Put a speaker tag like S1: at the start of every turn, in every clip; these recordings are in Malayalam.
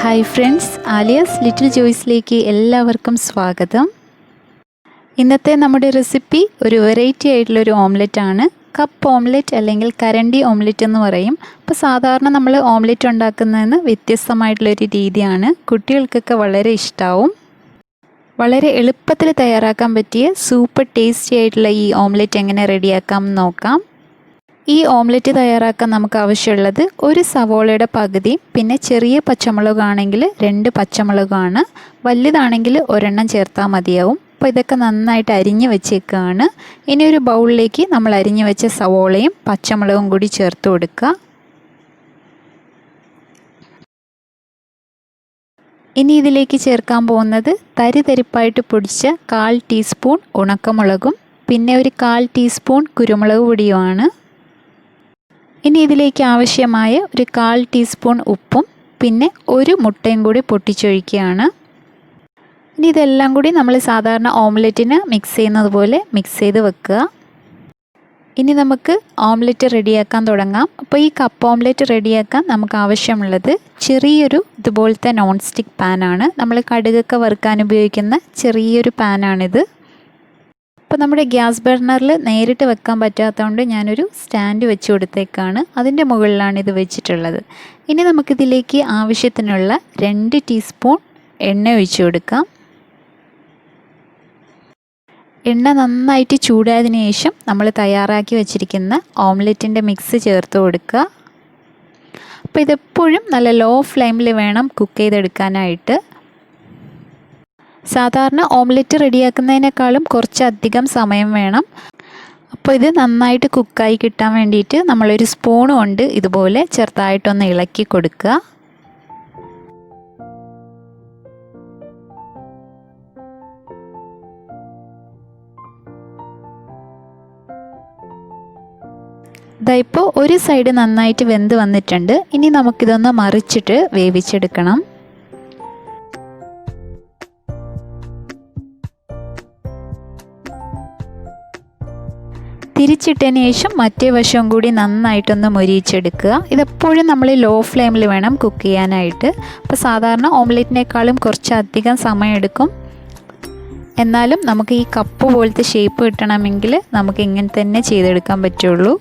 S1: ഹായ് ഫ്രണ്ട്സ്, ആലിയാസ് ലിറ്റിൽ ജോയ്സിലേക്ക് എല്ലാവർക്കും സ്വാഗതം. ഇന്നത്തെ നമ്മുടെ റെസിപ്പി ഒരു വെറൈറ്റി ആയിട്ടുള്ളൊരു ഓംലെറ്റാണ്. കപ്പ് ഓംലെറ്റ് അല്ലെങ്കിൽ കരണ്ടി ഓംലെറ്റ് എന്ന് പറയും. അപ്പോൾ സാധാരണ നമ്മൾ ഓംലെറ്റ് ഉണ്ടാക്കുന്നതിന് വ്യത്യസ്തമായിട്ടുള്ളൊരു രീതിയാണ്. കുട്ടികൾക്കൊക്കെ വളരെ ഇഷ്ടമാവും. വളരെ എളുപ്പത്തിൽ തയ്യാറാക്കാൻ പറ്റിയ സൂപ്പർ ടേസ്റ്റി ആയിട്ടുള്ള ഈ ഓംലെറ്റ് എങ്ങനെ റെഡിയാക്കാം എന്ന് നോക്കാം. ഈ ഓംലെറ്റ് തയ്യാറാക്കാൻ നമുക്ക് ആവശ്യമുള്ളത് ഒരു സവോളയുടെ പകുതി, പിന്നെ ചെറിയ പച്ചമുളകാണെങ്കിൽ 2 പച്ചമുളകാണ്, വലുതാണെങ്കിൽ ഒരെണ്ണം ചേർത്താൽ മതിയാവും. അപ്പോൾ ഇതൊക്കെ നന്നായിട്ട് അരിഞ്ഞ് വെച്ചേക്കുകയാണ്. ഇനി ഒരു ബൗളിലേക്ക് നമ്മൾ അരിഞ്ഞ് വെച്ച സവോളയും പച്ചമുളകും കൂടി ചേർത്ത് കൊടുക്കുക. ഇനി ഇതിലേക്ക് ചേർക്കാൻ പോകുന്നത് തരിതരിപ്പായിട്ട് പൊടിച്ച 1/4 ടീസ്പൂൺ ഉണക്കമുളകും പിന്നെ ഒരു 1/4 ടീസ്പൂൺ കുരുമുളക് പൊടിയുമാണ്. ഇനി ഇതിലേക്ക് ആവശ്യമായ ഒരു 1/4 ടീസ്പൂൺ ഉപ്പും പിന്നെ ഒരു മുട്ടയും കൂടി പൊട്ടിച്ചൊഴിക്കുകയാണ്. ഇനി ഇതെല്ലാം കൂടി നമ്മൾ സാധാരണ ഓംലെറ്റിന് മിക്സ് ചെയ്യുന്നത് പോലെ മിക്സ് ചെയ്ത് വെക്കുക. ഇനി നമുക്ക് ഓംലെറ്റ് റെഡിയാക്കാൻ തുടങ്ങാം. അപ്പോൾ ഈ കപ്പ് ഓംലെറ്റ് റെഡിയാക്കാൻ നമുക്ക് ആവശ്യമുള്ളത് ചെറിയൊരു ഇതുപോലത്തെ നോൺ സ്റ്റിക്ക് പാനാണ്. നമ്മൾ കടുകൊക്കെ വറുക്കാൻ ഉപയോഗിക്കുന്ന ചെറിയൊരു പാനാണിത്. അപ്പോൾ നമ്മുടെ ഗ്യാസ് ബർണറിൽ നേരിട്ട് വെക്കാൻ പറ്റാത്തതുകൊണ്ട് ഞാനൊരു സ്റ്റാൻഡ് വെച്ച് കൊടുത്തേക്കാണ്. അതിൻ്റെ മുകളിലാണ് ഇത് വെച്ചിട്ടുള്ളത്. ഇനി നമുക്കിതിലേക്ക് ആവശ്യത്തിനുള്ള 2 ടീസ്പൂൺ എണ്ണ ഒഴിച്ച് കൊടുക്കാം. എണ്ണ നന്നായിട്ട് ചൂടായതിനു ശേഷം നമ്മൾ തയ്യാറാക്കി വെച്ചിരിക്കുന്ന ഓംലെറ്റിൻ്റെ മിക്സ് ചേർത്ത് കൊടുക്കുക. അപ്പോൾ ഇതെപ്പോഴും നല്ല ലോ ഫ്ലെയിമിൽ വേണം കുക്ക് ചെയ്തെടുക്കാനായിട്ട്. സാധാരണ ഓംലെറ്റ് റെഡിയാക്കുന്നതിനേക്കാളും കുറച്ചധികം സമയം വേണം. അപ്പോൾ ഇത് നന്നായിട്ട് കുക്കായി കിട്ടാൻ വേണ്ടിയിട്ട് നമ്മളൊരു സ്പൂൺ കൊണ്ട് ഇതുപോലെ ചെറുതായിട്ടൊന്ന് ഇളക്കി കൊടുക്കുക. ഇപ്പോൾ ഒരു സൈഡ് നന്നായിട്ട് വെന്ത് വന്നിട്ടുണ്ട്. ഇനി നമുക്കിതൊന്ന് മറിച്ചിട്ട് വേവിച്ചെടുക്കണം. തിരിച്ചിട്ടതിന് ശേഷം മറ്റേ വശവും കൂടി നന്നായിട്ടൊന്ന് മൊരിയിച്ചെടുക്കുക. ഇതെപ്പോഴും നമ്മൾ ലോ ഫ്ലെയിമിൽ വേണം കുക്ക് ചെയ്യാനായിട്ട്. അപ്പോൾ സാധാരണ ഓംലെറ്റിനേക്കാളും കുറച്ചധികം സമയമെടുക്കും. എന്നാലും നമുക്ക് ഈ കപ്പ് പോലത്തെ ഷേപ്പ് കിട്ടണമെങ്കിൽ നമുക്ക് ഇങ്ങനെ തന്നെ ചെയ്തെടുക്കാൻ പറ്റുള്ളൂ.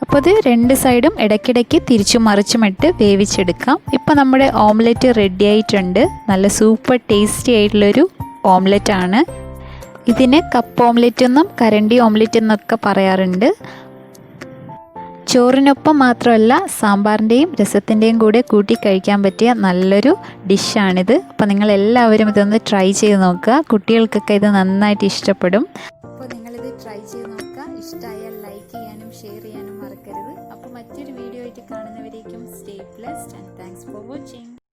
S1: അപ്പോൾ ഇത് 2 സൈഡും ഇടയ്ക്കിടയ്ക്ക് തിരിച്ചും മറിച്ചുമിട്ട് വേവിച്ചെടുക്കാം. ഇപ്പോൾ നമ്മുടെ ഓംലെറ്റ് റെഡി ആയിട്ടുണ്ട്. നല്ല സൂപ്പർ ടേസ്റ്റി ആയിട്ടുള്ളൊരു ഓംലെറ്റാണ്. ഇതിന് കപ്പ് ഓംലെറ്റ് എന്നും കരണ്ടി ഓംലെറ്റ് എന്നൊക്കെ പറയാറുണ്ട്. ചോറിനൊപ്പം മാത്രമല്ല സാമ്പാറിൻ്റെയും രസത്തിൻ്റെയും കൂടെ കൂട്ടി കഴിക്കാൻ പറ്റിയ നല്ലൊരു ഡിഷാണിത്. അപ്പോൾ നിങ്ങളെല്ലാവരും ഇതൊന്ന് ട്രൈ ചെയ്ത് നോക്കുക. കുട്ടികൾക്കൊക്കെ ഇത് നന്നായിട്ട് ഇഷ്ടപ്പെടും.